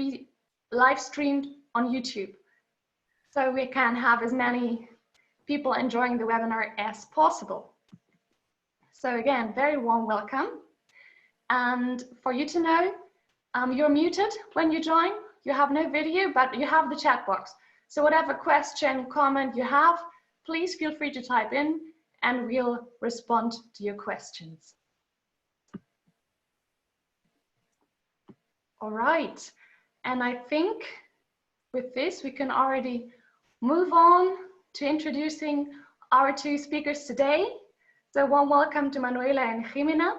be live streamed on YouTube, so we can have as many people enjoying the webinar as possible. So again, very warm welcome. And for you to know, you're muted when you join. You have no video, but you have the chat box. So whatever question, comment you have, please feel free to type in and we'll respond to your questions. All right, and I think with this, we can already move on to introducing our two speakers today. So warm welcome to Manuela and Jimena.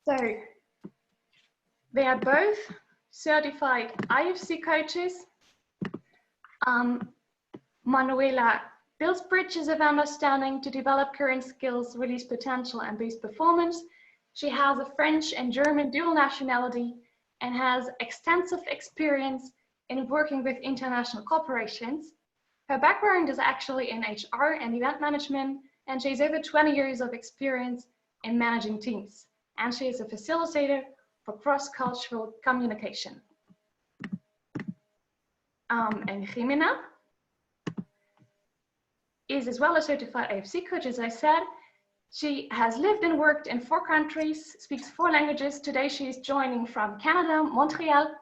So they are both certified IFC coaches. Manuela builds bridges of understanding to develop current skills, release potential, and boost performance. She has a French and German dual nationality and has extensive experience in working with international corporations. Her background is actually in HR and event management, and she has over 20 years of experience in managing teams. And she is a facilitator for cross-cultural communication. And Jimena is as well a certified IFC coach, as I said. She has lived and worked in 4 countries, speaks 4 languages. Today she is joining from Canada, Montreal.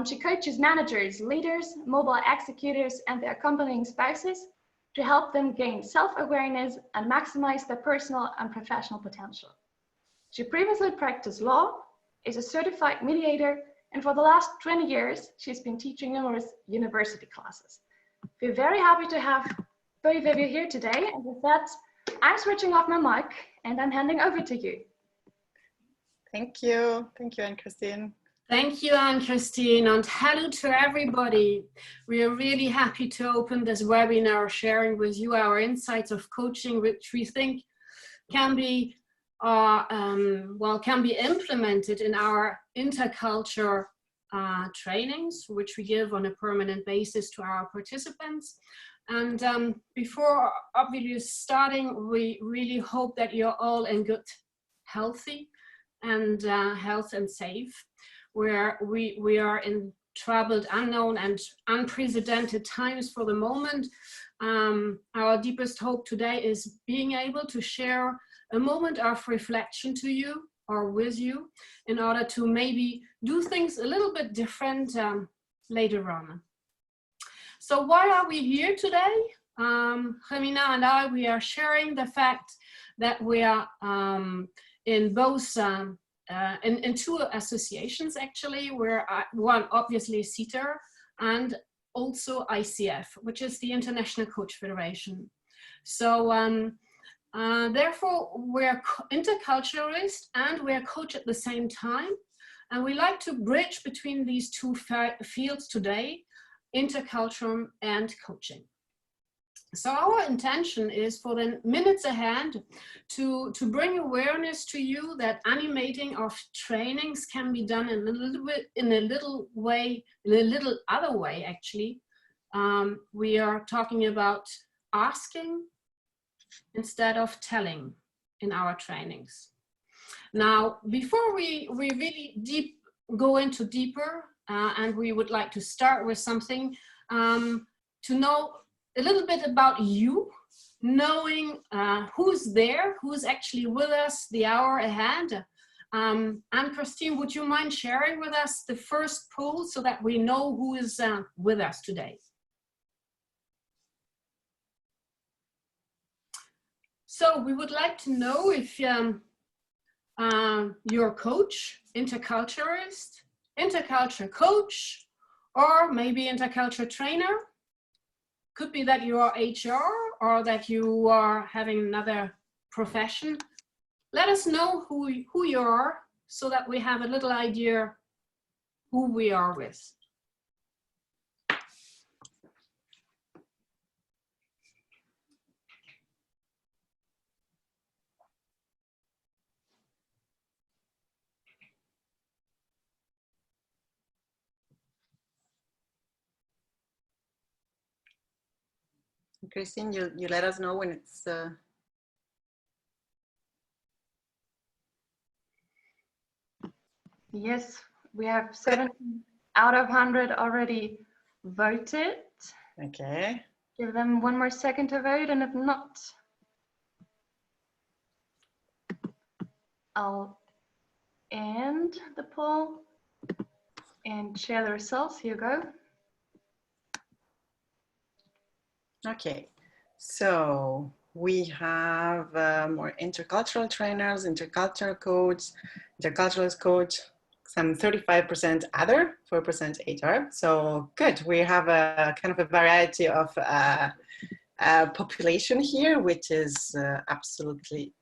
She coaches managers, leaders, mobile executors, and their accompanying spouses to help them gain self-awareness and maximize their personal and professional potential. She previously practiced law, is a certified mediator, and for the last 20 years, she's been teaching numerous university classes. We're very happy to have both of you here today, and with that, I'm switching off my mic and I'm handing over to you. Thank you, Anne-Christine. Thank you, Anne-Christine, and hello to everybody. We are really happy to open this webinar sharing with you our insights of coaching, which we think can be implemented in our intercultural trainings, which we give on a permanent basis to our participants. And before obviously starting, we really hope that you're all in good, healthy, and health and safe, where we are in troubled, unknown, and unprecedented times for the moment. Our deepest hope today is being able to share a moment of reflection to you or with you in order to maybe do things a little bit different later on. So why are we here today? Jimena and I, we are sharing the fact that we are in both, in 2 associations actually, where one obviously SIETAR and also ICF, which is the International Coach Federation. So therefore we're interculturalist and we're coach at the same time. And we like to bridge between these 2 fields today, intercultural and coaching. So our intention is for the minutes ahead to bring awareness to you that animating of trainings can be done in a little other way actually. We are talking about asking instead of telling in our trainings. Now, before we really go into deeper, and we would like to start with something to know a little bit about you, knowing who's there, who's actually with us the hour ahead. Anne-Christine, would you mind sharing with us the first poll so that we know who is with us today? So we would like to know if you're a coach, interculturalist, intercultural coach, or maybe intercultural trainer. Could be that you are HR or that you are having another profession. Let us know who you are so that we have a little idea who we are with. Christine, you let us know when it's Yes, we have 7 out of 100 already voted. Okay. Give them one more second to vote, and if not, I'll end the poll and share the results. Here you go. Okay, so we have more intercultural trainers, intercultural coach, interculturalist coach, some 35% other, 4% HR. So good, we have a kind of a variety of population here, which is absolutely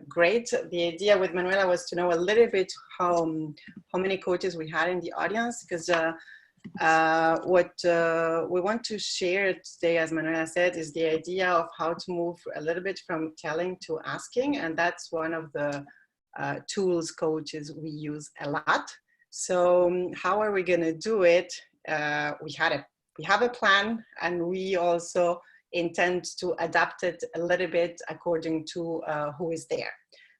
great. The idea with Manuela was to know a little bit how many coaches we had in the audience, because what we want to share today, as Manuela said, is the idea of how to move a little bit from telling to asking, and that's one of the tools coaches we use a lot. So how are we going to do it? We have a plan, and we also intend to adapt it a little bit according to who is there.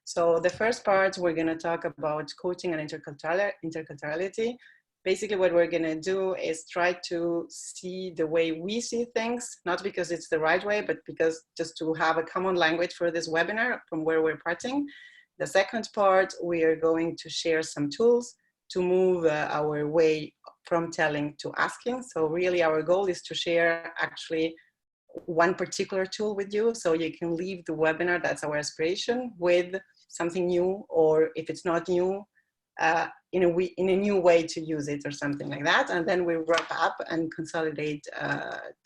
So the first part, we're going to talk about coaching and interculturality. Basically, what we're going to do is try to see the way we see things, not because it's the right way, but because just to have a common language for this webinar from where we're parting. The second part, we are going to share some tools to move our way from telling to asking. So really our goal is to share actually one particular tool with you, so you can leave the webinar, that's our aspiration, with something new, or if it's not new, in a new way to use it or something like that. And then we wrap up and consolidate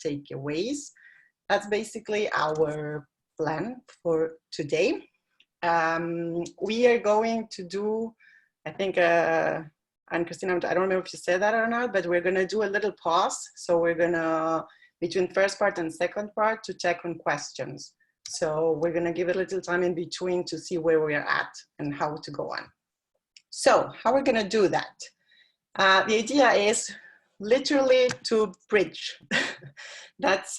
takeaways. That's basically our plan for today. We are going to do, I think, and Christina, I don't remember if you said that or not, but we're going to do a little pause. So we're going to, between first part and second part, to check on questions. So we're going to give it a little time in between to see where we are at and how to go on. So how we're going to do that? The idea is literally to bridge. That's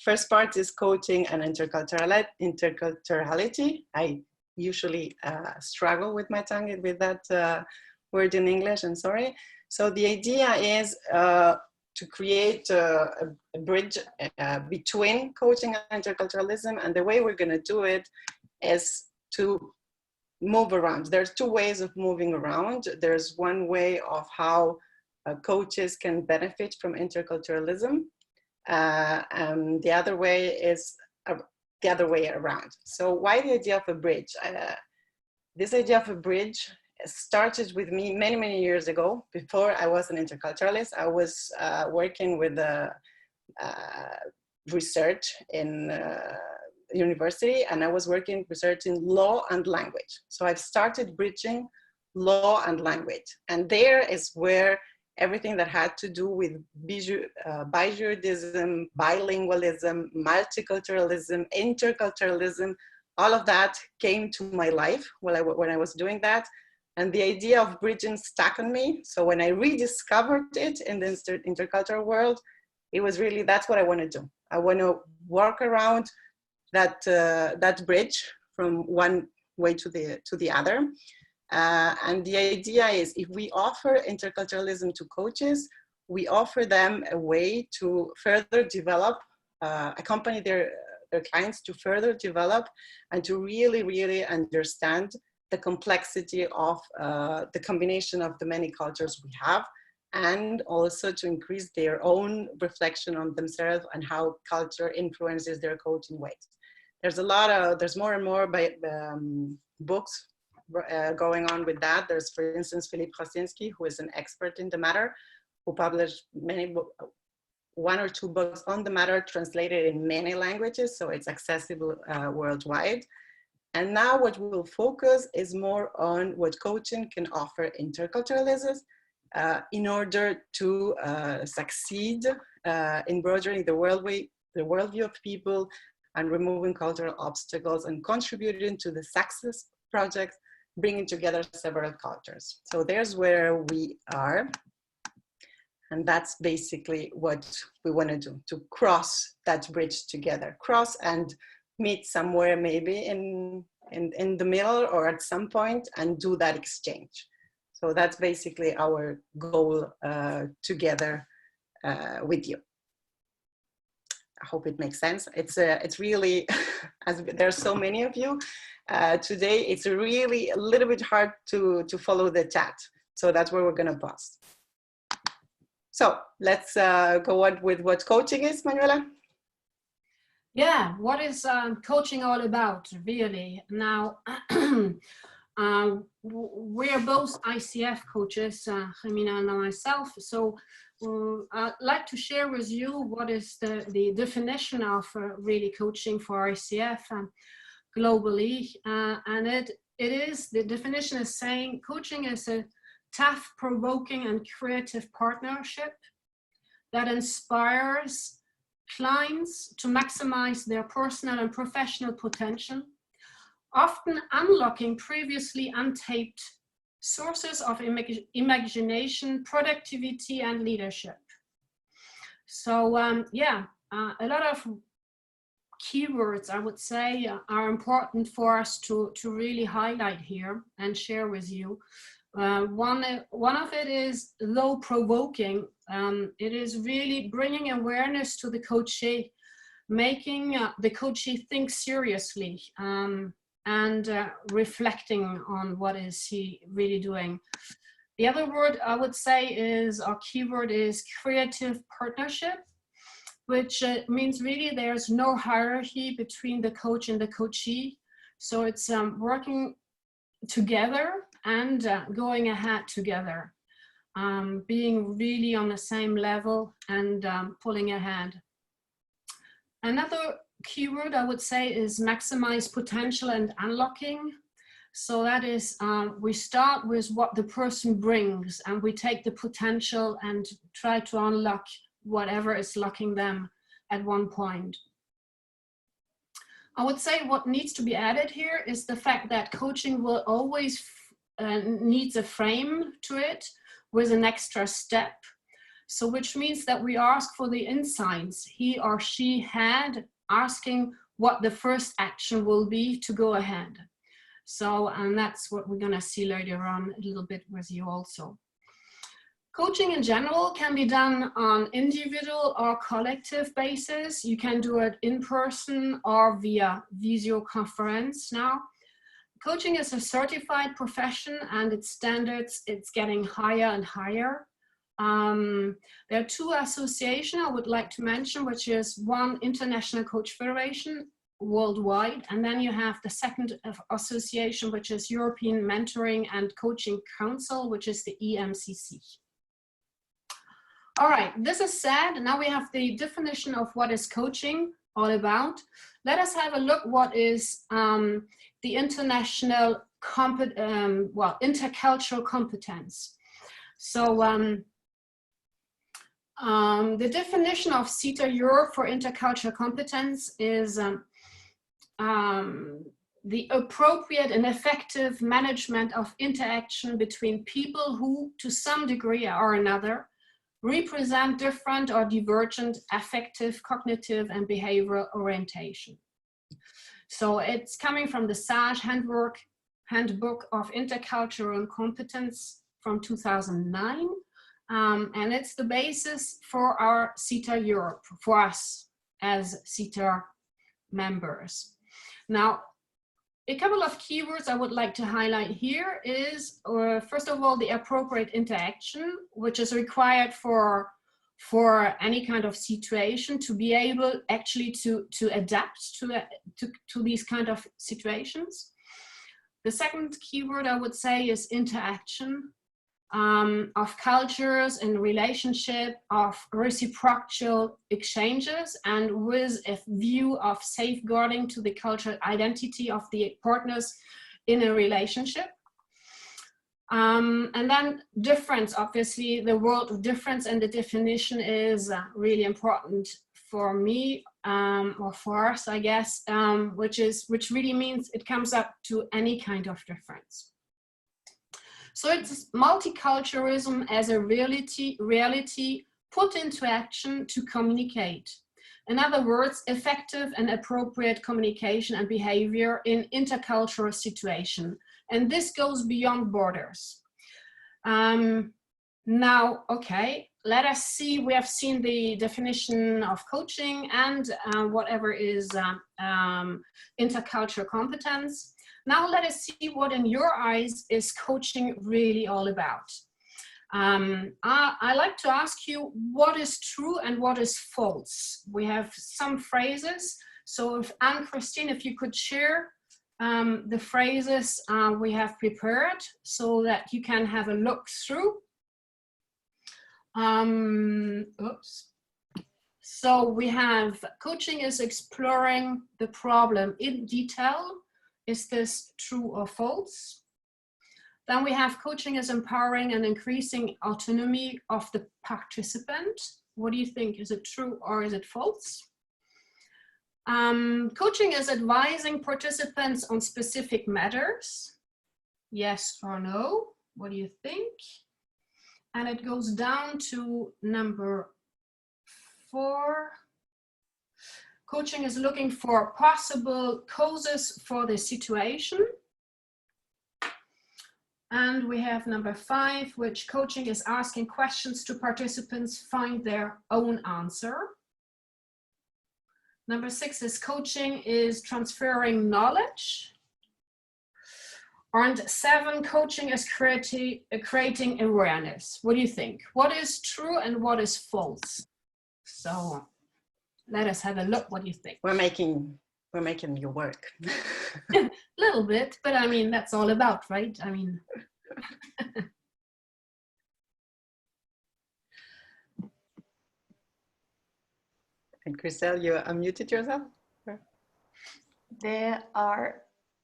first part is coaching and interculturality. I usually struggle with my tongue with that word in English, I'm sorry. So the idea is to create a bridge between coaching and interculturalism, and the way we're going to do it is to move around. There's two ways of moving around. There's one way of how coaches can benefit from interculturalism, and the other way is the other way around. So why the idea of a bridge? This idea of a bridge started with me many, many years ago. Before I was an interculturalist, I was working with research in university, and I was working researching law and language. So I've started bridging law and language, and there is where everything that had to do with bijuridism, bilingualism, multiculturalism, interculturalism, all of that came to my life when I was doing that. And the idea of bridging stuck on me. So when I rediscovered it in the intercultural world, it was really, that's what I want to do. I want to work around that bridge from one way to the other. And the idea is, if we offer interculturalism to coaches, we offer them a way to further develop, accompany their clients to further develop and to really, really understand the complexity of the combination of the many cultures we have, and also to increase their own reflection on themselves and how culture influences their coaching ways. There's more and more books going on with that. There's, for instance, Philippe Krasinski, who is an expert in the matter, who published one or two books on the matter, translated in many languages, so it's accessible worldwide. And now what we'll focus is more on what coaching can offer interculturalists in order to succeed in broadening the worldview of people and removing cultural obstacles and contributing to the success project, bringing together several cultures. So there's where we are. And that's basically what we want to do, to cross that bridge together, cross and meet somewhere maybe in the middle or at some point and do that exchange. So that's basically our goal together with you. I hope it makes sense. It's really, as there's so many of you today, it's really a little bit hard to follow the chat. So that's where we're gonna pause. So let's go on with what coaching is, Manuela. Yeah, what is coaching all about, really? Now, we're both ICF coaches, Jimena and myself, so I'd like to share with you what is the definition of really coaching for ICF globally, and it is, the definition is saying coaching is a tough, provoking and creative partnership that inspires clients to maximize their personal and professional potential, often unlocking previously untapped sources of imagination, productivity, and leadership. So yeah, a lot of keywords, I would say, are important for us to really highlight here and share with you. One of it is low provoking. It is really bringing awareness to the coachee, making the coachee think seriously and reflecting on what is he really doing. The other word I would say is, our keyword is creative partnership, which means really there's no hierarchy between the coach and the coachee. So it's working together and going ahead together, being really on the same level and pulling ahead. Another keyword I would say is maximize potential and unlocking. So that is, we start with what the person brings and we take the potential and try to unlock whatever is locking them at one point. I would say what needs to be added here is the fact that coaching will always needs a frame to it with an extra step. So which means that we ask for the insights he or she had, asking what the first action will be to go ahead. So, and that's what we're gonna see later on a little bit with you also. Coaching in general can be done on individual or collective basis. You can do it in person or via video conference now. Coaching is a certified profession and its standards, it's getting higher and higher. There are two associations I would like to mention, which is one, International Coach Federation worldwide, and then you have the second association, which is European Mentoring and Coaching Council, which is the EMCC. All right, this is said. Now we have the definition of what is coaching all about. Let us have a look what is the intercultural competence. So the definition of SIETAR Europe for intercultural competence is the appropriate and effective management of interaction between people who, to some degree or another, represent different or divergent affective, cognitive, and behavioral orientation. So it's coming from the SAGE Handbook of Intercultural Competence from 2009. And it's the basis for our SIETAR Europe, for us as SIETAR members. Now, a couple of keywords I would like to highlight here is, first of all, the appropriate interaction, which is required for any kind of situation to be able actually to adapt to these kind of situations. The second keyword I would say is interaction. Of cultures and relationship, of reciprocal exchanges, and with a view of safeguarding to the cultural identity of the partners in a relationship. And then difference, obviously the world of difference and the definition is really important for me, or for us, I guess, which really means it comes up to any kind of difference. So it's multiculturalism as a reality put into action to communicate. In other words, effective and appropriate communication and behavior in intercultural situation. And this goes beyond borders. Now, okay, let us see, we have seen the definition of coaching and whatever is intercultural competence. Now let us see what in your eyes is coaching really all about. I like to ask you what is true and what is false. We have some phrases. So if Anne-Christine, if you could share the phrases we have prepared so that you can have a look through. Oops. So we have coaching is exploring the problem in detail. Is this true or false? Then we have coaching is empowering and increasing autonomy of the participant. What do you think? Is it true or is it false? Coaching is advising participants on specific matters. Yes or no? What do you think? And it goes down to number 4. Coaching is looking for possible causes for the situation. And we have number 5, which coaching is asking questions to participants find their own answer. Number 6 is coaching is transferring knowledge. And 7, coaching is creating awareness. What do you think? What is true and what is false? So let us have a look. What do you think? We're making you work. A little bit, but I mean, that's all about, right? I mean. And Chriselle, you unmuted yourself? There are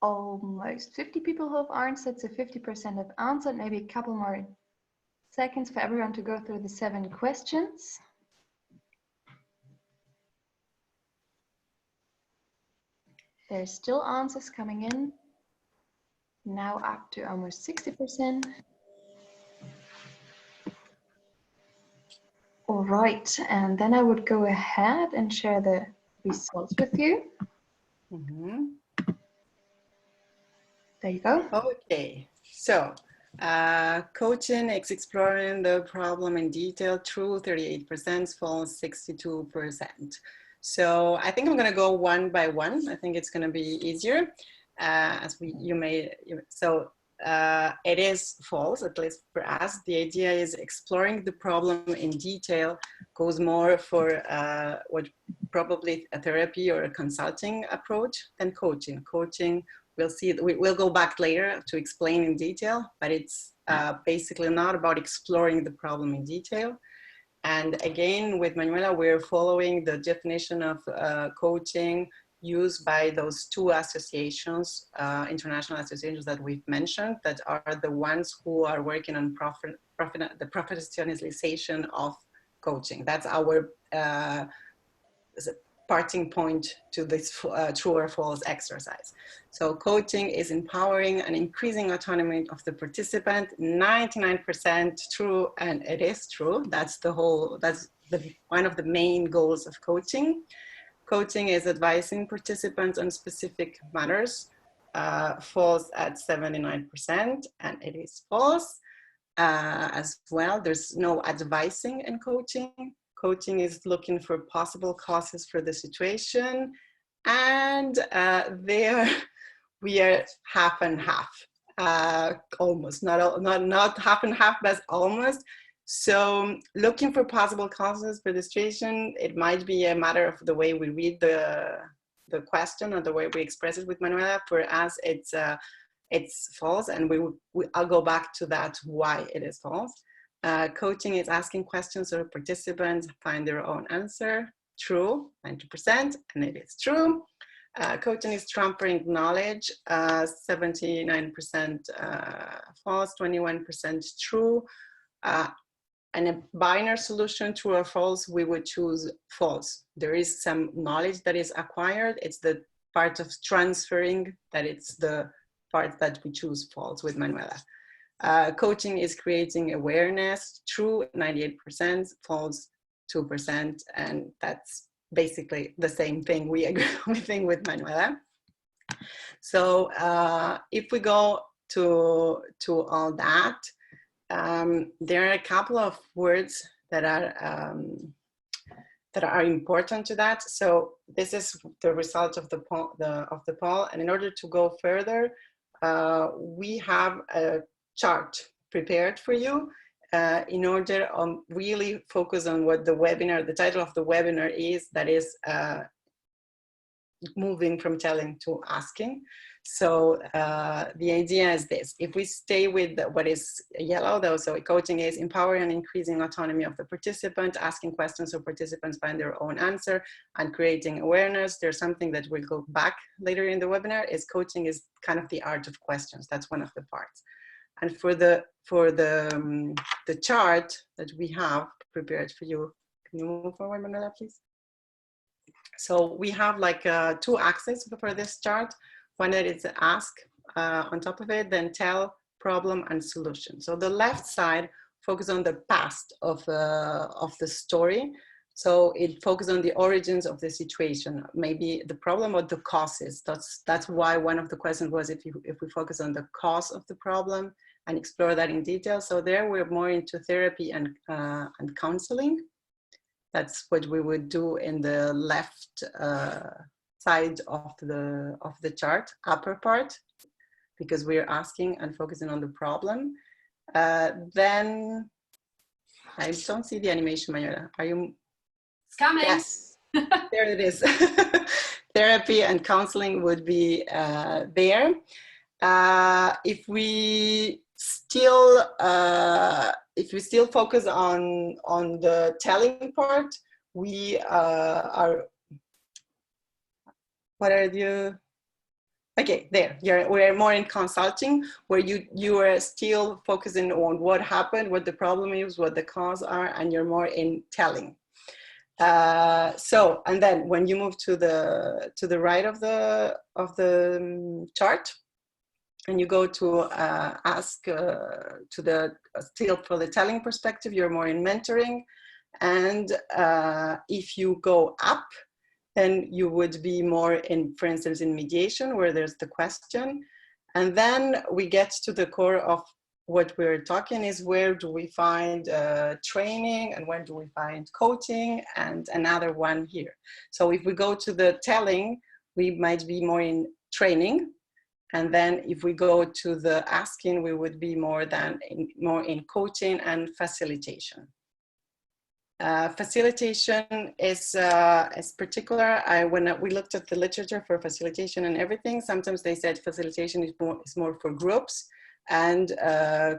almost 50 people who have answered, so 50% have answered. Maybe a couple more seconds for everyone to go through the 7 questions. There's still answers coming in. Now up to almost 60%. All right, and then I would go ahead and share the results with you. Mm-hmm. There you go. Okay, so coaching is exploring the problem in detail. True, 38%, false, 62%. So I think I'm going to go one by one. I think it's going to be easier. It is false, at least for us. The idea is exploring the problem in detail goes more for what probably a therapy or a consulting approach than coaching. Coaching, we'll see, we'll go back later to explain in detail, but it's basically not about exploring the problem in detail. And again, with Manuela, we're following the definition of coaching used by those 2 associations, international associations that we've mentioned, that are the ones who are working on the professionalization of coaching. That's our parting point to this true or false exercise. So coaching is empowering and increasing autonomy of the participant, 99% true, and it is true. That's one of the main goals of coaching. Coaching is advising participants on specific matters, false at 79%, and it is false as well. There's no advising in coaching. Coaching is looking for possible causes for the situation, and there we are half and half, almost, not half and half, but almost. So looking for possible causes for the situation, it might be a matter of the way we read the question or the way we express it with Manuela. For us, it's false, and I'll go back to that, why it is false. Coaching is asking questions so participants find their own answer. True, 90%, and it is true. Coaching is transferring knowledge, 79% false, 21% true. And a binary solution, true or false, we would choose false. There is some knowledge that is acquired. It's the part of transferring that it's the part that we choose false with Manuela. Coaching is creating awareness, true, 98%, false, 2%, and that's basically the same thing we agree with Manuela. So if we go to all that, there are a couple of words that are important to that. So this is the result of the poll. And in order to go further, we have a chart prepared for you in order to really focus on what the webinar, the title of the webinar is, that is moving from telling to asking. So the idea is this: if we stay with what is yellow, though, so coaching is empowering and increasing autonomy of the participant, asking questions so participants find their own answer, and creating awareness. There's something that we'll go back later in the webinar, is coaching is kind of the art of questions. That's one of the parts. And for the chart that we have prepared for you, can you move forward, Manuela, please? So we have like 2 axes for this chart. One that is ask on top of it, then tell, problem, and solution. So the left side focuses on the past of the story. So it focuses on the origins of the situation, maybe the problem or the causes. That's why one of the questions was if we focus on the cause of the problem and explore that in detail. So there we're more into therapy and counseling. That's what we would do in the left side of the chart, upper part, because we're asking and focusing on the problem. Then I don't see the animation, Manuela. Are you? It's coming. Yes, there it is. Therapy and counseling would be there. If we still focus on the telling part, we are. What are you? Okay, there. We're more in consulting, where you are still focusing on what happened, what the problem is, what the cause are, and you're more in telling. So, and then when you move to the right of the chart, and you go to ask to the still for the telling perspective, you're more in mentoring, and if you go up, then you would be more in, for instance, in mediation, where there's the question. And then we get to the core of what we're talking is, where do we find training, and when do we find coaching, and another one here. So if we go to the telling, we might be more in training. And then if we go to the asking, we would be more in coaching and facilitation. Facilitation is particular. When we looked at the literature for facilitation and everything, sometimes they said facilitation is more for groups, and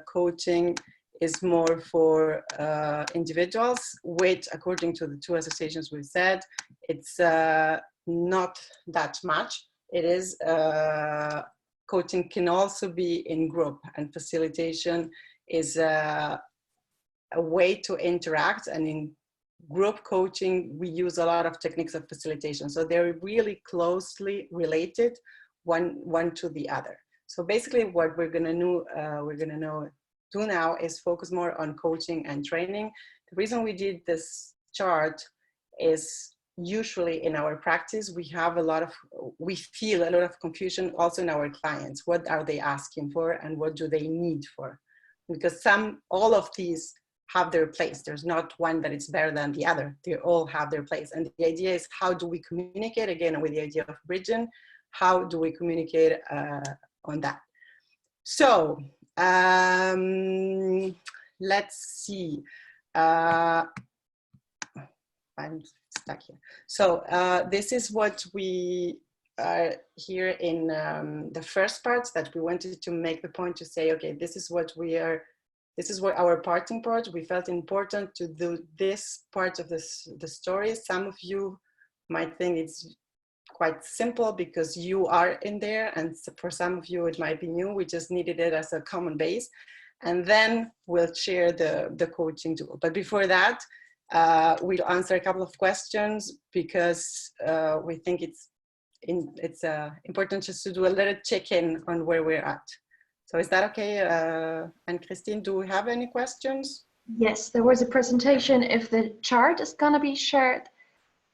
coaching is more for individuals, which, according to the 2 associations we said, it's not that much. It is coaching can also be in group, and facilitation is a way to interact, and in group coaching we use a lot of techniques of facilitation, so they're really closely related one to the other. So basically what we're going to do now is focus more on coaching and training. The reason we did this chart is usually in our practice we feel a lot of confusion also in our clients. What are they asking for, and what do they need for? Because all of these have their place. There's not one that is better than the other. They all have their place. And the idea is, how do we communicate? Again, with the idea of bridging, how do we communicate on that? So let's see. I'm stuck here. So this is what we are here in the first part, that we wanted to make the point to say, okay, this is what our parting part. We felt important to do this part of the story. Some of you might think it's quite simple because you are in there, and for some of you it might be new. We just needed it as a common base, and then we'll share the coaching tool. But before that, we'll answer a couple of questions, because we think it's important just to do a little check-in on where we're at. So is that okay? And Christine, do we have any questions? Yes, there was a presentation if the chart is going to be shared.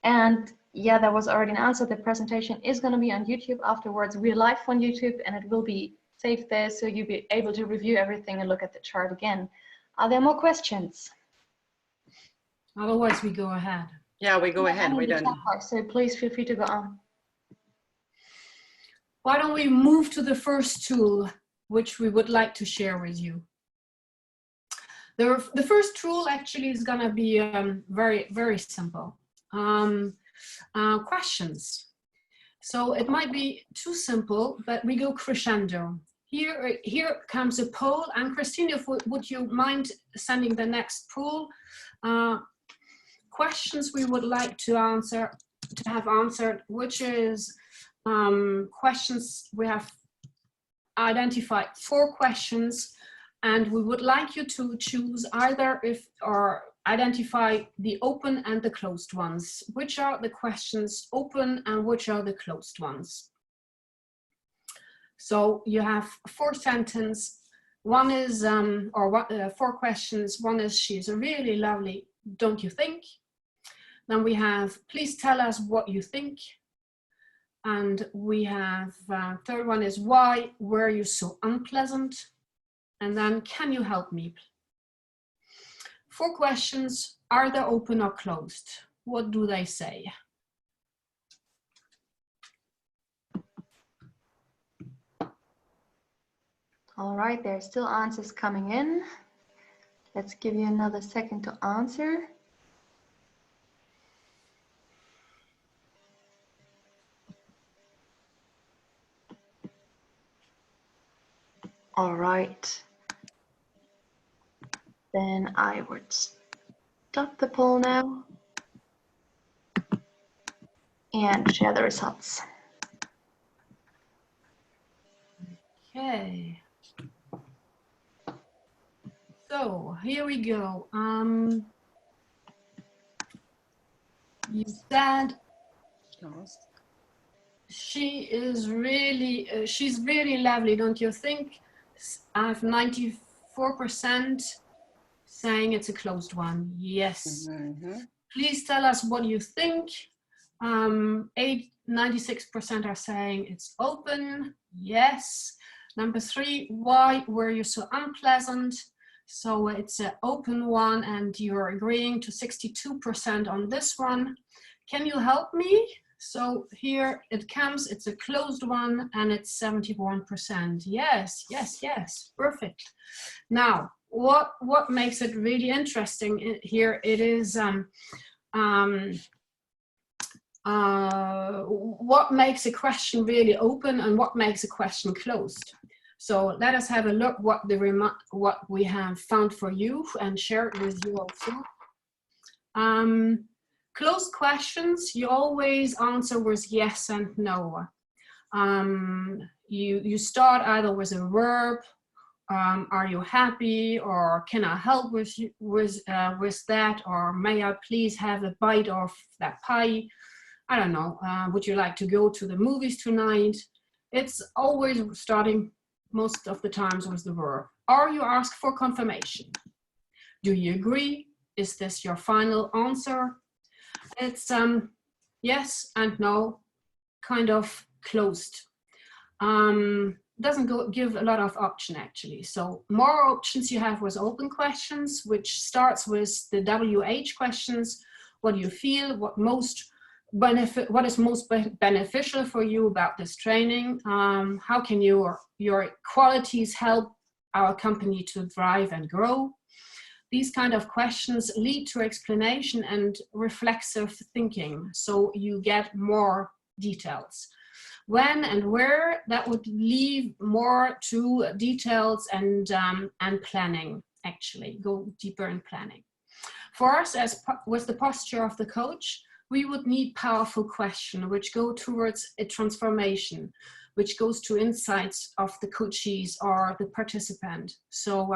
And yeah, that was already an answer. The presentation is going to be on YouTube afterwards. We're live on YouTube, and it will be saved there, so you'll be able to review everything and look at the chart again. Are there more questions? Otherwise, we go ahead. Yeah, we go ahead. We don't. So please feel free to go on. Why don't we move to the first tool, which we would like to share with you. The first tool actually is going to be very, very simple. Questions. So it might be too simple, but we go crescendo. Here comes a poll. And Christine, would you mind sending the next poll? Questions we would like to have answered, which is questions. We have identified 4 questions, and we would like you to choose either or identify the open and the closed ones. Which are the questions open and which are the closed ones? So you have 4 sentences. One is, 4 questions. One is, she's really lovely, don't you think? Then we have, please tell us what you think. And we have, third one is, why were you so unpleasant? And then, can you help me? 4 questions, are they open or closed? What do they say? All right, there are still answers coming in. Let's give you another second to answer. All right. Then I would stop the poll now and share the results. Okay. So here we go. You said she is really, she's really lovely, don't you think? I have 94% saying it's a closed one. Yes. Mm-hmm. Please tell us what you think. 96% are saying it's open. Yes. Number 3, why were you so unpleasant? So it's an open one, and you're agreeing to 62% on this one. Can you help me? So here it comes, it's a closed one, and it's 71%. Yes, yes, yes, perfect. Now, what makes it really interesting here, it is what makes a question really open and what makes a question closed. So let us have a look what we have found for you and share it with you also. Closed questions, you always answer with yes and no. You start either with a verb, are you happy, or can I help with that, or may I please have a bite of that pie? I don't know, would you like to go to the movies tonight? It's always starting most of the times with the verb. Or you ask for confirmation. Do you agree? Is this your final answer? It's yes and no, kind of closed. Doesn't give a lot of option actually. So more options you have with open questions, which starts with the WH questions. What do you feel? What is most beneficial for you about this training? How can your qualities help our company to thrive and grow? These kind of questions lead to explanation and reflexive thinking, so you get more details. When and where, that would leave more to details and planning, actually, go deeper in planning. For us, as with the posture of the coach, we would need powerful questions which go towards a transformation, which goes to insights of the coachees or the participant. So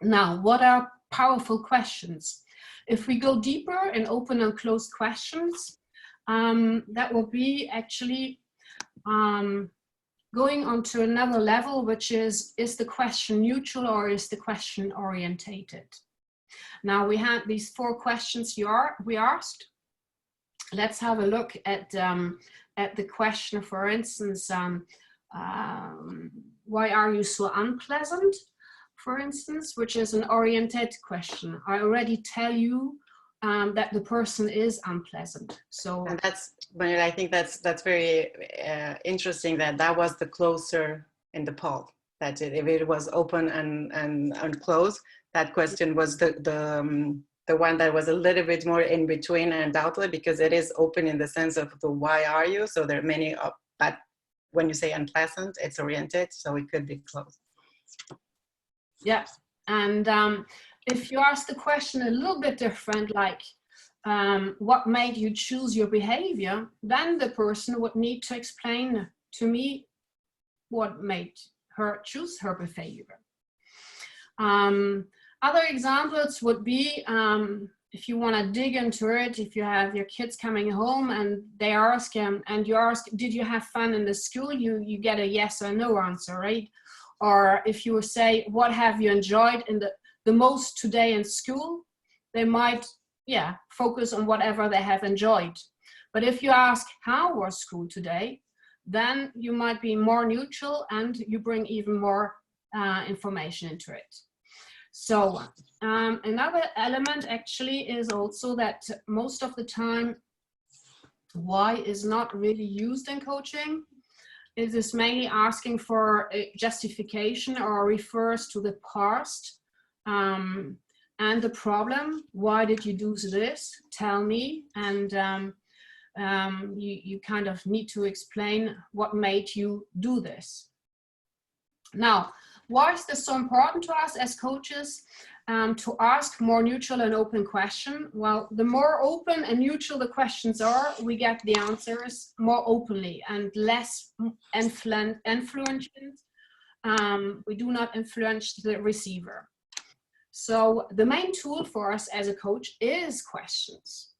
now, what are powerful questions? If we go deeper in open and closed questions, that will be actually going on to another level, which is the question neutral or is the question orientated? Now, we had these 4 questions we asked. Let's have a look at the question, for instance, why are you so unpleasant? for instance, which is an oriented question. I already tell you that the person is unpleasant. So, and that's, Manuela, I think that's very interesting that was the closer in the poll. That if it was open and closed, that question was the one that was a little bit more in between, undoubtedly, because it is open in the sense of the why are you. So there are many, but when you say unpleasant, it's oriented, so it could be closed. Yeah, and if you ask the question a little bit different, like what made you choose your behavior, then the person would need to explain to me what made her choose her behavior. Other examples would be, if you want to dig into it, if you have your kids coming home and they ask, and you ask, did you have fun in the school? You get a yes or no answer, right? Or if you say, what have you enjoyed in the most today in school? They might, yeah, focus on whatever they have enjoyed. But if you ask, how was school today? Then you might be more neutral and you bring even more information into it. So another element actually is also that most of the time, why is not really used in coaching. It is mainly asking for a justification or refers to the past and the problem. Why did you do this? Tell me. And you kind of need to explain what made you do this. Now, why is this so important to us as coaches? To ask more neutral and open questions. Well, the more open and neutral the questions are, we get the answers more openly and less influential. We do not influence the receiver. So the main tool for us as a coach is questions.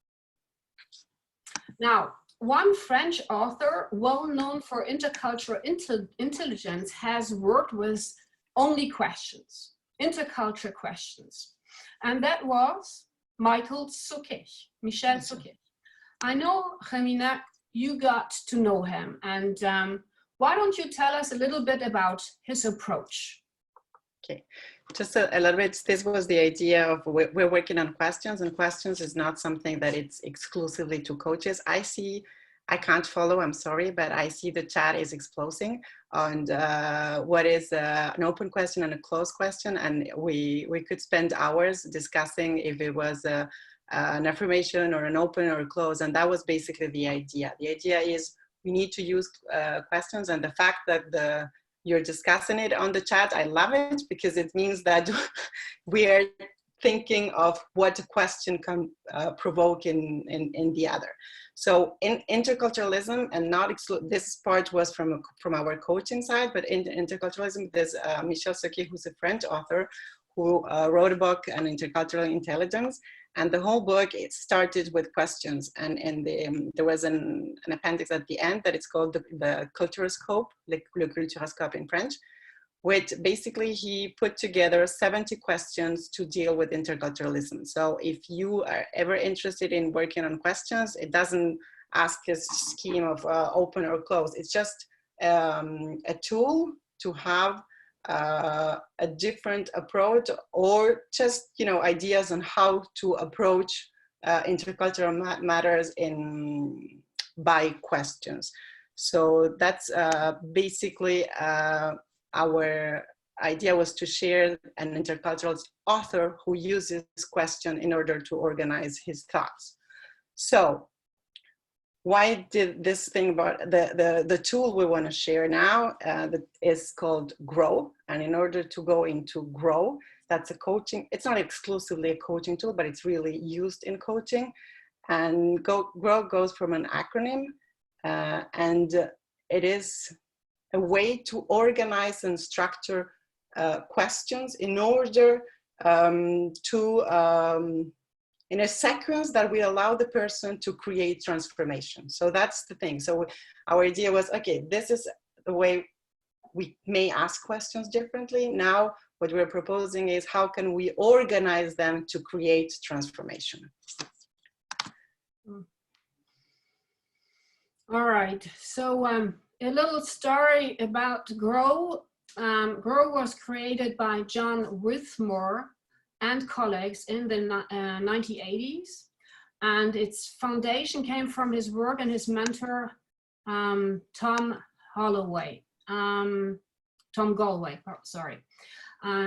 Now, one French author, well known for intercultural intelligence, has worked with only questions. Intercultural questions, and that was Michel Sukic. I know, Jimena, you got to know him, and why don't you tell us a little bit about his approach? Okay, just a little bit. This was the idea of we're working on questions, and questions is not something that it's exclusively to coaches. I can't follow, I'm sorry, but I see the chat is exploding on what is an open question and a closed question. And we could spend hours discussing if it was an affirmation or an open or a close. And that was basically the idea. The idea is we need to use questions, and the fact that you're discussing it on the chat, I love it, because it means that we are thinking of what a question can provoke in the other. So in interculturalism, and not this part was from our coaching side, but in interculturalism, there's Michel Sukic, who's a French author, who wrote a book on intercultural intelligence. And the whole book, it started with questions. And there was an appendix at the end that it's called the Culturoscope, le Culturoscope in French, which basically he put together 70 questions to deal with interculturalism. So if you are ever interested in working on questions, it doesn't ask a scheme of open or closed. It's just a tool to have a different approach, or just, you know, ideas on how to approach intercultural matters by questions. So that's basically our idea was to share an intercultural author who uses question in order to organize his thoughts. So why did this thing about the tool we want to share now that is called Grow. And in order to go into Grow, that's a coaching, it's not exclusively a coaching tool, but it's really used in coaching. And Grow goes from an acronym, and it is a way to organize and structure questions in order to, in a sequence that will allow the person to create transformation. So that's the thing. So our idea was, okay, this is the way we may ask questions differently. Now, what we're proposing is how can we organize them to create transformation? All right, so a little story about Grow. GROW was created by John Withmore and colleagues in the 1980s. And its foundation came from his work and his mentor, Tom Galway,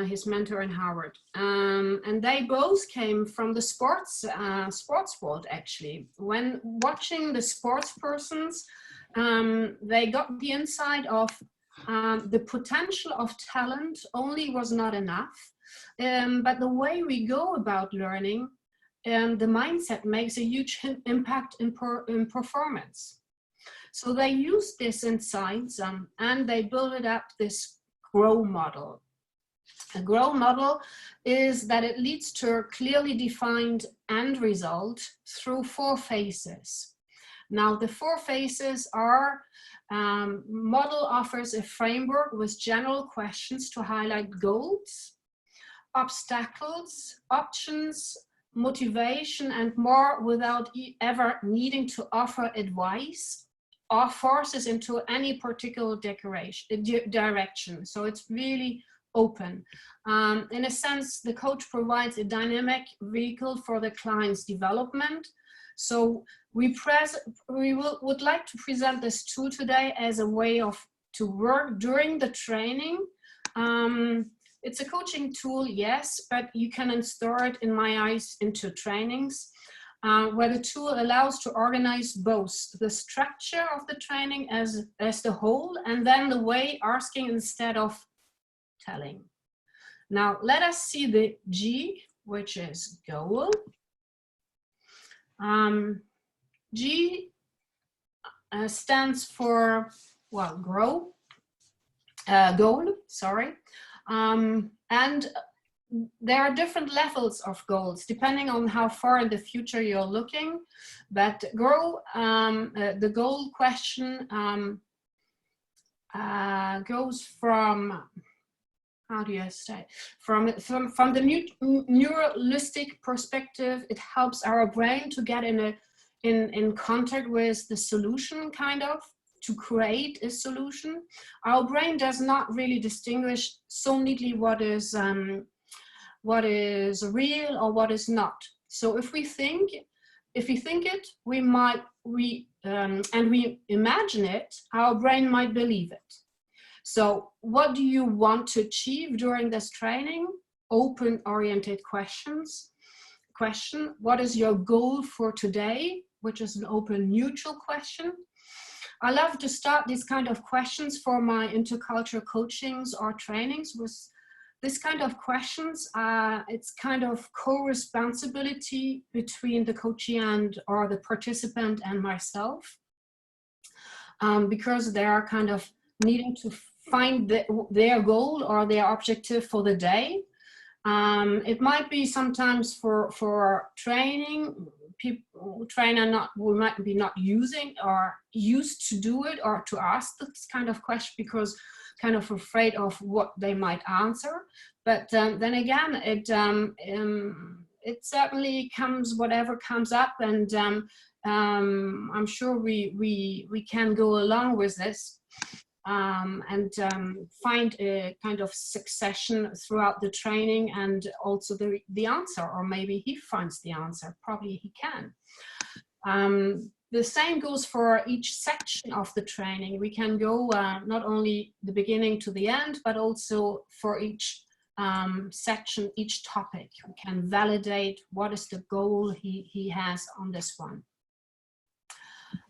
his mentor in Harvard. And they both came from the sports world, actually. When watching the sports persons, they got the insight of the potential of talent only was not enough, but the way we go about learning, the mindset makes a huge impact in performance. So they used this insights and they built up this GROW model. A GROW model is that it leads to a clearly defined end result through 4 phases. Now the 4 phases are, model offers a framework with general questions to highlight goals, obstacles, options, motivation, and more without ever needing to offer advice or forces into any particular direction. So it's really open. In a sense, the coach provides a dynamic vehicle for the client's development. So we would like to present this tool today as a way to work during the training. It's a coaching tool, yes, but you can install it, in my eyes, into trainings, where the tool allows to organize both the structure of the training as the whole, and then the way asking instead of telling. Now, let us see the G, which is goal. G stands for, well, goal, sorry. And there are different levels of goals depending on how far in the future you're looking. But GROW, the goal question goes from, how do you say, from the neuralistic perspective, it helps our brain to get in contact with the solution, kind of, to create a solution. Our brain does not really distinguish so neatly what is real or what is not. So if we think it, and we imagine it, our brain might believe it. So what do you want to achieve during this training? Open-oriented questions. Question, what is your goal for today? Which is an open, neutral question. I love to start these kind of questions for my intercultural coachings or trainings with this kind of questions. It's kind of co-responsibility between the coachee or the participant and myself, because they are kind of needing to find their goal or their objective for the day. It might be sometimes for training, trainer might be not using or used to do it or to ask this kind of question because kind of afraid of what they might answer. But then again, it certainly comes, whatever comes up, and I'm sure we can go along with this. And find a kind of succession throughout the training, and also the answer, or maybe he finds the answer, probably he can. The same goes for each section of the training. We can go not only the beginning to the end, but also for each section, each topic. We can validate what is the goal he has on this one.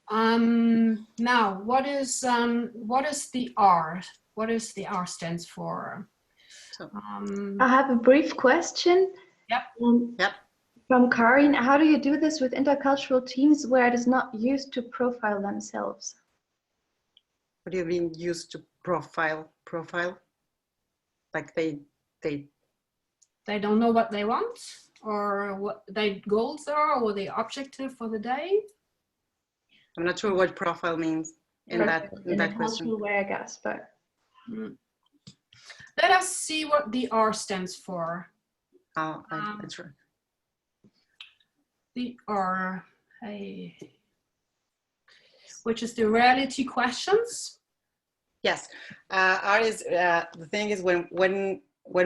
Now, what is the R? What is the R stands for? I have a brief question. Yep. Yep. From Karin, how do you do this with intercultural teams where it is not used to profile themselves? What do you mean used to profile? Like they don't know what they want, or what their goals are, or the objective for the day? I'm not sure what profile means in that question. Way, I guess, but let us see what the R stands for. Oh, that's right. The R, which is the reality questions. Yes, art is the thing is when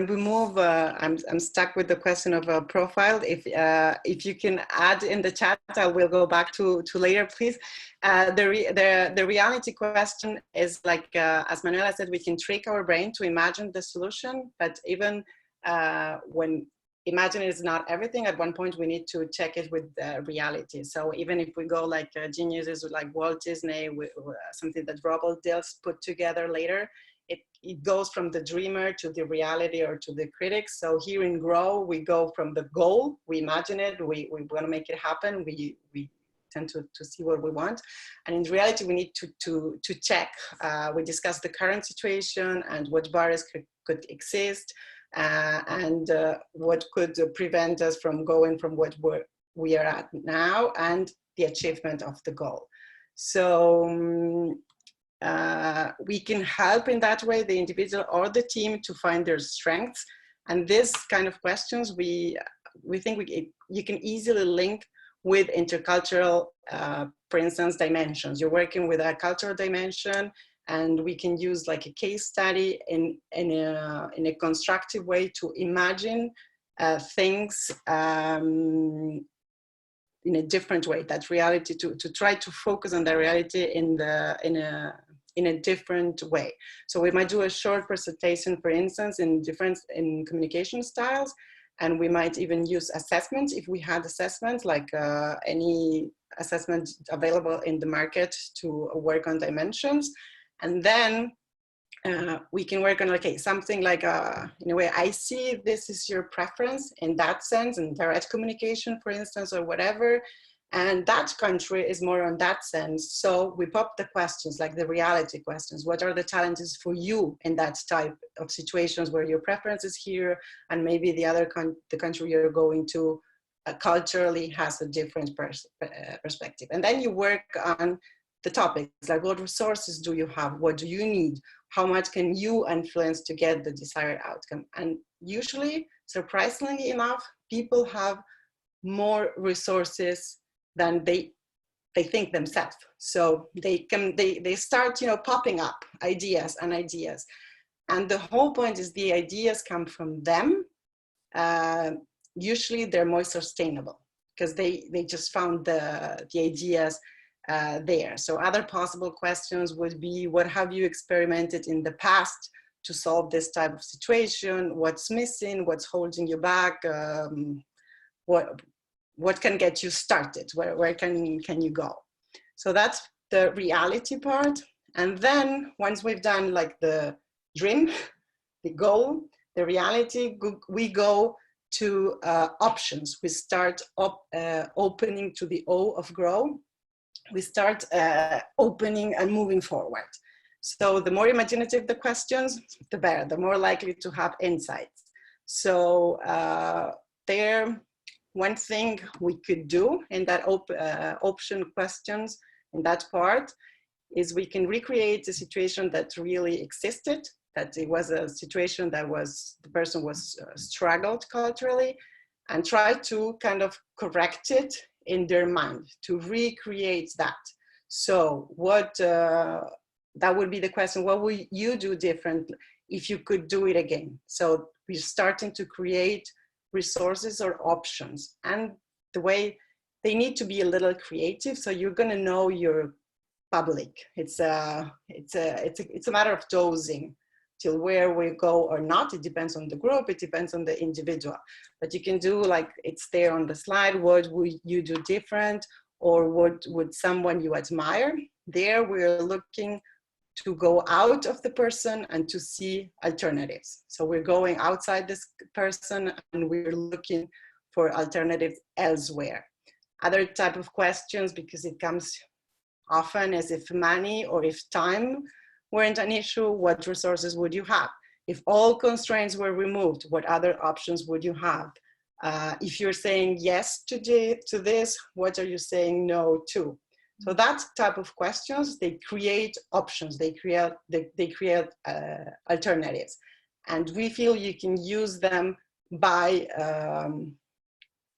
we move. I'm stuck with the question of a profile. If you can add in the chat, I will go back to later, please. The reality question is like as Manuela said, we can trick our brain to imagine the solution, but even when imagine is not everything, at one point we need to check it with reality. So even if we go like geniuses like Walt Disney, with something that Robert Dills put together later, it goes from the dreamer to the reality or to the critics. So here in Grow, we go from the goal, we imagine it, we want to make it happen, we tend to see what we want. And in reality, we need to check. We discuss the current situation and what barriers could exist, and what could prevent us from going from what we are at now and the achievement of the goal. So we can help in that way the individual or the team to find their strengths. And this kind of questions, we think you can easily link with intercultural, for instance, dimensions. You're working with a cultural dimension, and we can use like a case study in a constructive way to imagine things in a different way. That reality, to try to focus on the reality in a different way. So we might do a short presentation, for instance, in communication styles, and we might even use assessments if we had assessments, like any assessment available in the market to work on dimensions. And then we can work on, okay, something like, in a way, I see this is your preference in that sense, in direct communication, for instance, or whatever. And that country is more on that sense. So we pop the questions, like the reality questions. What are the challenges for you in that type of situations where your preference is here, and maybe the country you're going to culturally has a different perspective. And then you work on the topics, like what resources do you have? What do you need? How much can you influence to get the desired outcome? And usually, surprisingly enough, people have more resources than they think themselves. So they start, popping up ideas. And the whole point is the ideas come from them. Usually they're more sustainable because they just found the ideas there. So other possible questions would be, what have you experimented in the past to solve this type of situation? What's missing? What's holding you back? What can get you started? Where can you go? So that's the reality part. And then once we've done like the dream, the goal, the reality, we go to options. We start opening to the O of Grow. We start opening and moving forward. So the more imaginative the questions, the better, the more likely to have insights. So one thing we could do in that option questions, in that part, is we can recreate a situation that really existed, that it was a situation that the person was struggled culturally, and try to kind of correct it in their mind, to recreate that. So that would be the question, what would you do different if you could do it again? So we're starting to create resources or options, and the way they need to be a little creative. So you're going to know your public. It's a matter of dosing till where we go or not. It depends on the group, it depends on the individual, but you can do like it's there on the slide. What would you do different, or what would someone you admire? There we're looking to go out of the person and to see alternatives. So we're going outside this person and we're looking for alternatives elsewhere. Other type of questions, because it comes often, as if money or if time weren't an issue, what resources would you have? If all constraints were removed, what other options would you have? If you're saying yes to this, what are you saying no to? So that type of questions, they create options, they create alternatives. And we feel you can use them by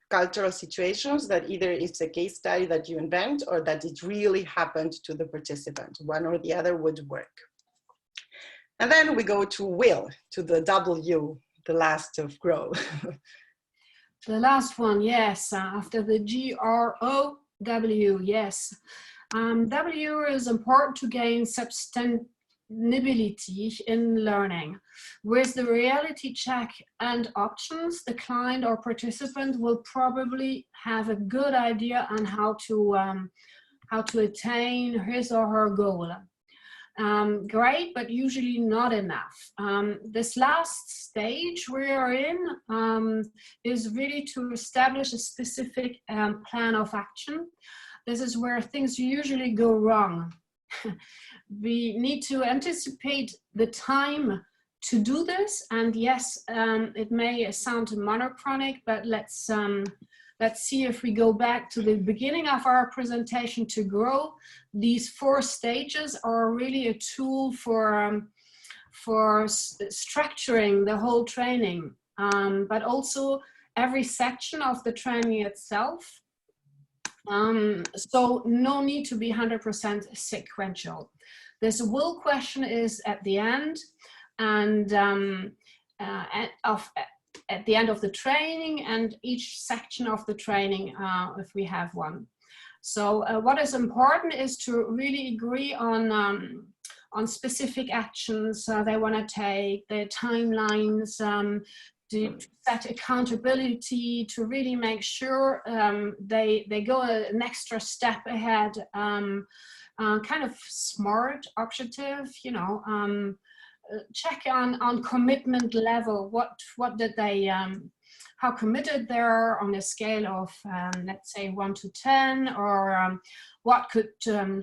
cultural situations, that either it's a case study that you invent or that it really happened to the participant. One or the other would work. And then we go to will, to the W, the last of grow. The last one, yes, after the GROW, yes. W is important to gain sustainability in learning. With the reality check and options, the client or participant will probably have a good idea on how to attain his or her goal. Great, but usually not enough. This last stage we are in is really to establish a specific plan of action. This is where things usually go wrong. We need to anticipate the time to do this, and yes, it may sound monochronic, but let's see if we go back to the beginning of our presentation to grow. These 4 stages are really a tool for structuring the whole training, but also every section of the training itself. So no need to be 100% sequential. This will question is at the end, and at the end of the training, and each section of the training, if we have one. So what is important is to really agree on specific actions they want to take, their timelines, to set accountability, to really make sure they go an extra step ahead, kind of smart, objective, you know, check on commitment level. What did they, how committed they are on a scale of, let's say 1 to 10, or what could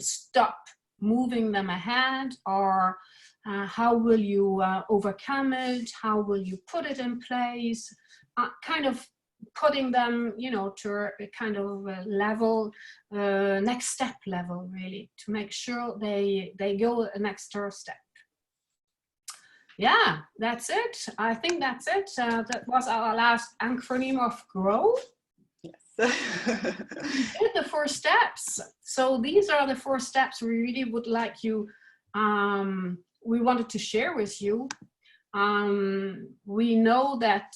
stop moving them ahead, or how will you overcome it? How will you put it in place? Kind of putting them, you know, to a kind of level, next step level, really, to make sure they go an extra step. Yeah, that's it. I think that's it. That was our last acronym of GROW. Yes. We did the 4 steps. So these are the 4 steps we really would like you, we wanted to share with you. We know that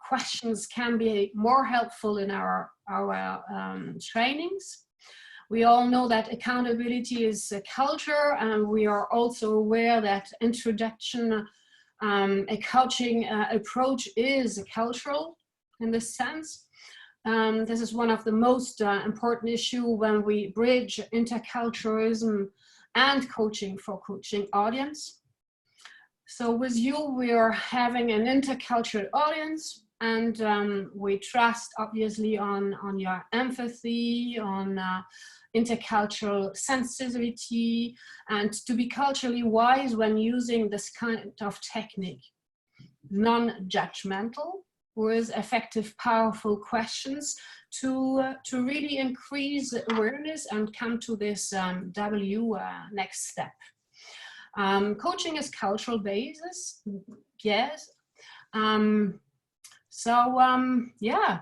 questions can be more helpful in our trainings. We all know that accountability is a culture, and we are also aware that introduction, a coaching approach is cultural in this sense. This is one of the most important issues when we bridge interculturalism and coaching for coaching audience. So with you, we are having an intercultural audience, and we trust obviously on your empathy, on intercultural sensitivity, and to be culturally wise when using this kind of technique. Non-judgmental, with effective, powerful questions to really increase awareness and come to this next step. Coaching is cultural basis, yes. Yeah,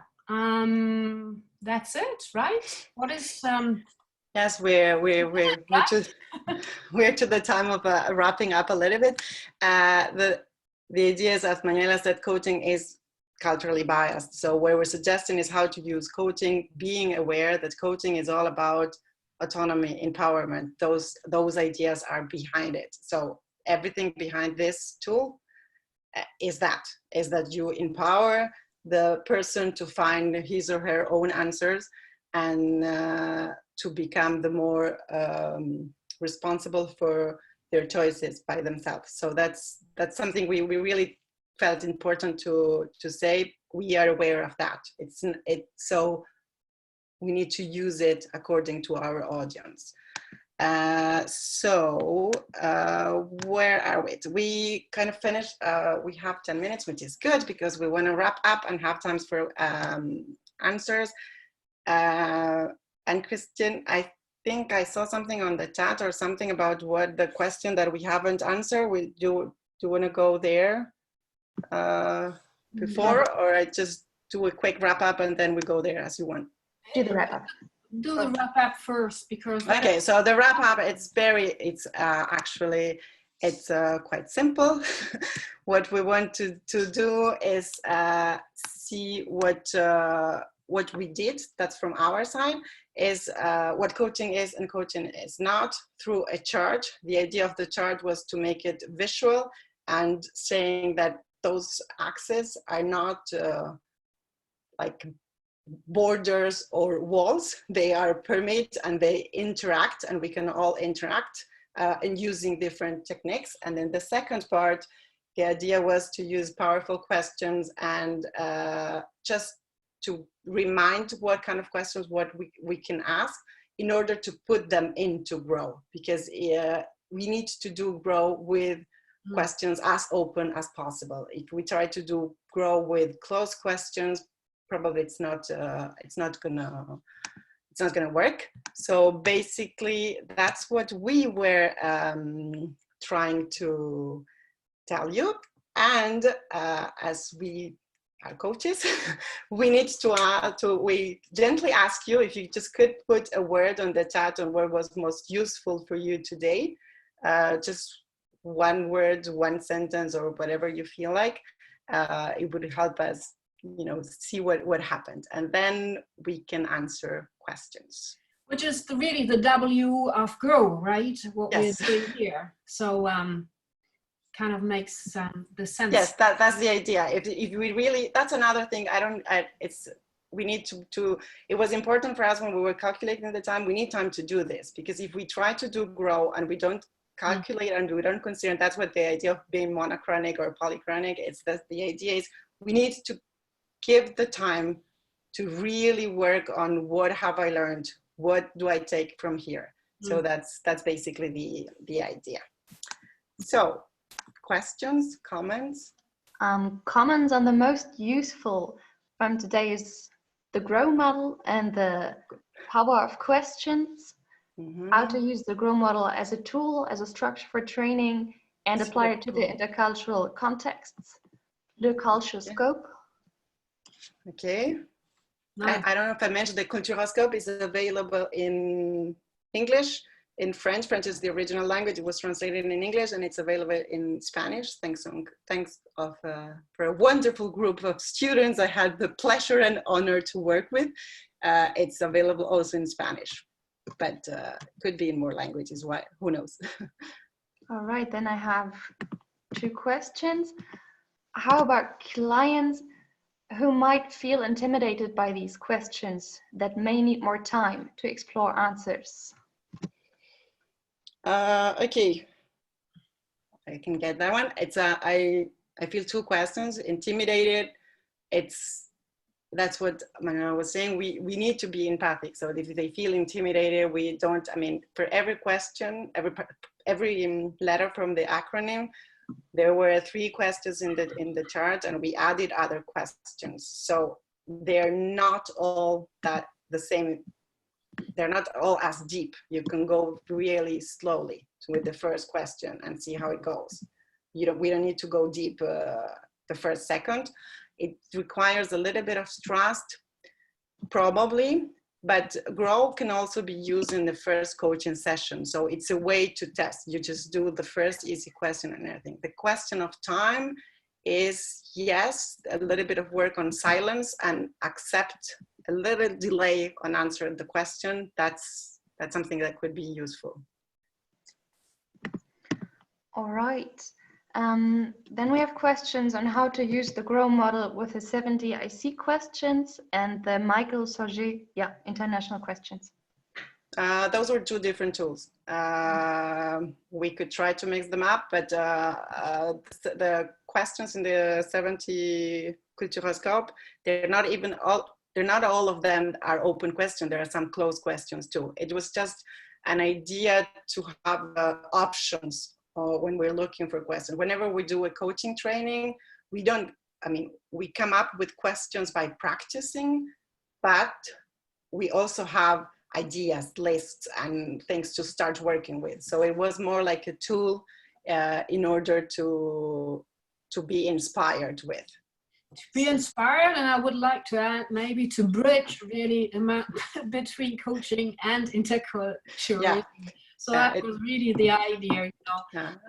that's it, right? What is Yes, we're to the time of wrapping up a little bit. The idea is, as Manuela said, coaching is culturally biased. So what we're suggesting is how to use coaching, being aware that coaching is all about autonomy, empowerment. Those ideas are behind it. So everything behind this tool is that you empower the person to find his or her own answers, and to become the more responsible for their choices by themselves. So that's something we really felt important to say. We are aware of that. So we need to use it according to our audience. Where are we? We kind of finished. We have 10 minutes, which is good because we want to wrap up and have times for answers. And Christian, I think I saw something on the chat or something about what the question that we haven't answered. Do you want to go there before, or I just do a quick wrap up and then we go there as you want? Do the wrap up. Do the wrap up first, because okay. So the wrap up, it's actually it's quite simple. What we want to do is see what we did, that's from our side, is what coaching is and coaching is not through a chart. The idea of the chart was to make it visual and saying that those axes are not like borders or walls. They are permeate and they interact, and we can all interact in using different techniques. And then the second part, the idea was to use powerful questions and just to remind what kind of questions what we can ask in order to put them into grow, because we need to do grow with questions as open as possible. If we try to do grow with closed questions, probably it's not gonna work. So basically that's what we were trying to tell you. And as we are coaches, we need we gently ask you if you just could put a word on the chat on what was most useful for you today. Just one word, one sentence, or whatever you feel like. It would help us, you know, see what happened, and then we can answer questions. Which is really the W of grow, right? What yes. we're doing here. So kind of makes the sense. Yes, that's the idea. If we really, that's another thing. We need to, it was important for us when we were calculating the time, we need time to do this, because if we try to do grow and we don't calculate and we don't consider, and that's what the idea of being monochronic or polychronic, it's that the idea is we need to give the time to really work on what have I learned, what do I take from here. So that's basically the idea. So questions, comments? Comments on the most useful from today is the GROW model and the power of questions, how to use the GROW model as a tool, as a structure for training, and apply it to the intercultural contexts, the cultural scope. Okay. I don't know if I mentioned the cultural scope is available in English, in French. French is the original language. It was translated in English, and it's available in Spanish. Thanks for a wonderful group of students I had the pleasure and honor to work with. It's available also in Spanish, but could be in more languages. Why? Who knows? All right, then I have 2 questions. How about clients who might feel intimidated by these questions that may need more time to explore answers? Okay, I can get that one. It's I feel 2 questions. Intimidated. That's what Manuela was saying. We need to be empathic. So if they feel intimidated, we don't. I mean, for every question, every letter from the acronym, there were 3 questions in the chart, and we added other questions. So they're not all the same. They're not all as deep. You can go really slowly with the first question and see how it goes. We don't need to go deep the first second. It requires a little bit of trust, probably, but grow can also be used in the first coaching session. So it's a way to test. You just do the first easy question and everything. The question of time is, yes, a little bit of work on silence and accept a little delay on answering the question. That's something that could be useful. All right. Then we have questions on how to use the GROW model with the 70 IC questions and the Michael Sauger, international questions. Those were 2 different tools. We could try to mix them up, but the questions in the 70 cultural scope, they're not all of them are open questions. There are some closed questions too. It was just an idea to have options when we're looking for questions. Whenever we do a coaching training, we come up with questions by practicing, but we also have ideas, lists, and things to start working with. So it was more like a tool in order to be inspired with. To be inspired, and I would like to add maybe to bridge really between coaching and interculturalism. So that was really the idea, you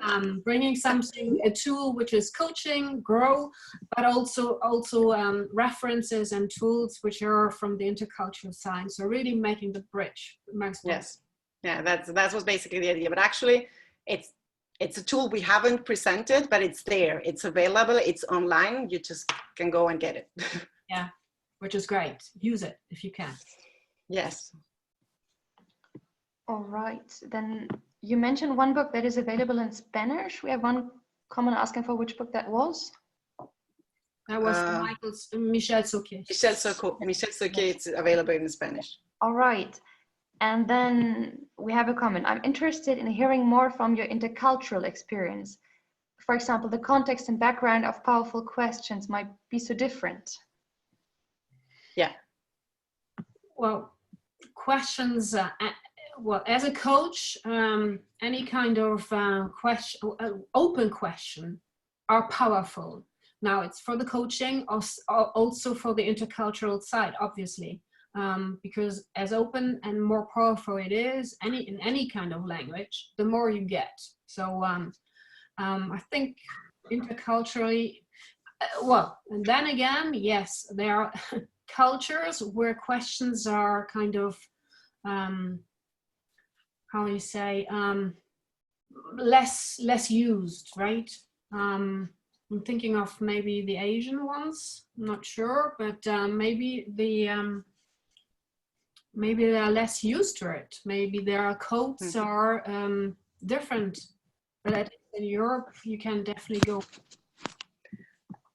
know, bringing something, a tool which is coaching, grow, but also references and tools which are from the intercultural science. So really making the bridge. Yes, yeah, that was basically the idea. But actually, it's a tool we haven't presented, but it's there. It's available. It's online. You just can go and get it. Yeah, which is great. Use it if you can. Yes. All right, then you mentioned one book that is available in Spanish. We have one comment asking for which book that was. That was Michel Soquet. Michel Soquet, it's available in Spanish. All right, and then we have a comment. I'm interested in hearing more from your intercultural experience. For example, the context and background of powerful questions might be so different. Yeah. Well, questions, well, as a coach, any kind of open question are powerful. Now it's for the coaching, also for the intercultural side, obviously, because as open and more powerful it is, in any kind of language, the more you get. So I think interculturally, well, and then again, yes, there are cultures where questions are kind of, how you say, less used, right? I'm thinking of maybe the Asian ones. I'm not sure, but maybe maybe they are less used to it. Maybe their codes are different. But in Europe, you can definitely go.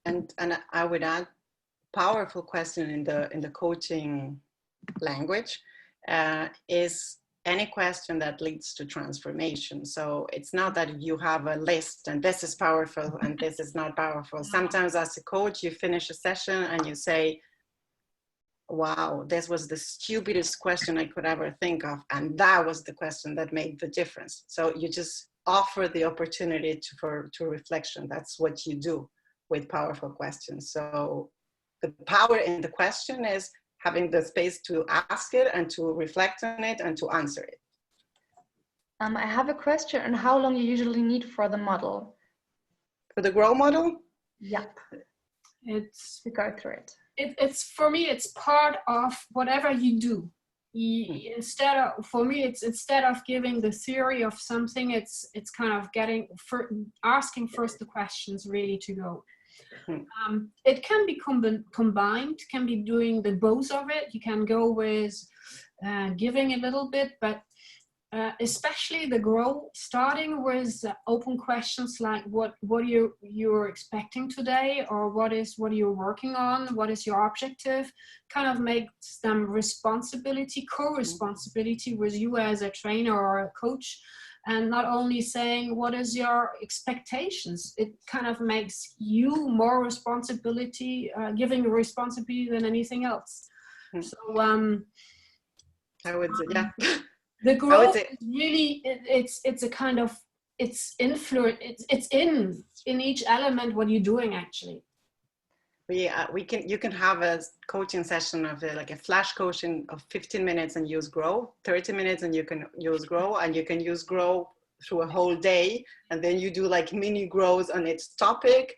And I would add, powerful question in the coaching language is any question that leads to transformation. So it's not that you have a list and this is powerful and this is not powerful. Sometimes as a coach, you finish a session and you say, wow, this was the stupidest question I could ever think of. And that was the question that made the difference. So you just offer the opportunity to reflection. That's what you do with powerful questions. So the power in the question is having the space to ask it and to reflect on it and to answer it. I have a question on how long you usually need for the model. For the GROW model? Yep. It's to go through it. It's for me, it's part of whatever you do. Instead of giving the theory of something, it's kind of asking first the questions really to go. It can be combined, can be doing the both of it. You can go with giving a little bit, but especially the grow, starting with open questions like what you're expecting today, or what you're working on, what is your objective, kind of makes them co-responsibility with you as a trainer or a coach. And not only saying, what is your expectations? It kind of makes you more responsibility, giving you responsibility than anything else. So I would say, yeah. The growth is really, it's a kind of, it's influence, it's in each element what you're doing actually. You can have a coaching session of like a flash coaching of 15 minutes and use grow, 30 minutes and you can use grow, and you can use grow through a whole day, and then you do like mini grows on its topic.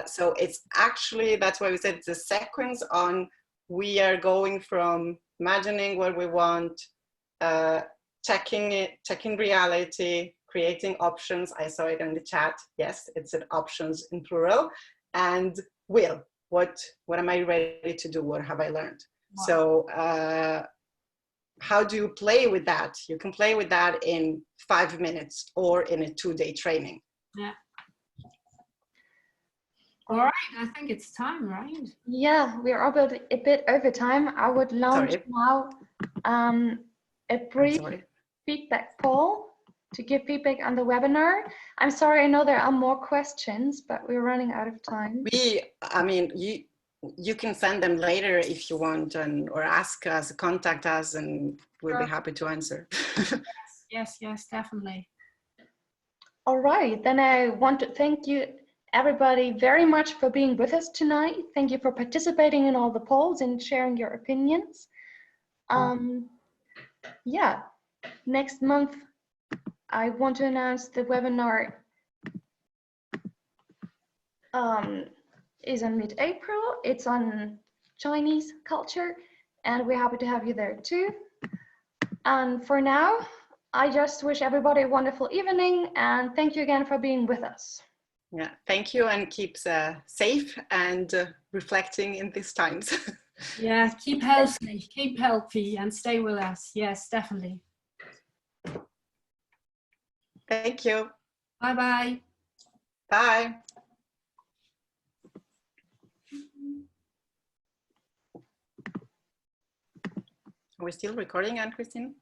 So it's actually, that's why we said it's a sequence on, we are going from imagining what we want, checking reality, creating options. I saw it in the chat. Yes, it's an options in plural. And what am I ready to do? What have I learned? Wow. So how do you play with that? You can play with that in 5 minutes or in a 2-day training. Yeah. All right, I think it's time, right? Yeah, we're a bit over time. I would launch now a brief feedback poll to give feedback on the webinar. I'm sorry, I know there are more questions, but we're running out of time. I mean, you can send them later if you want, or ask us, contact us, and we'll be happy to answer. Yes, definitely. All right, then I want to thank you everybody very much for being with us tonight. Thank you for participating in all the polls and sharing your opinions. Yeah, next month I want to announce the webinar is in mid-April. It's on Chinese culture, and we're happy to have you there too. And for now, I just wish everybody a wonderful evening, and thank you again for being with us. Yeah, thank you, and keep safe and reflecting in these times. Yeah, keep healthy, and stay with us. Yes, definitely. Thank you. Bye-bye. Bye. Are we still recording, Anne-Christine?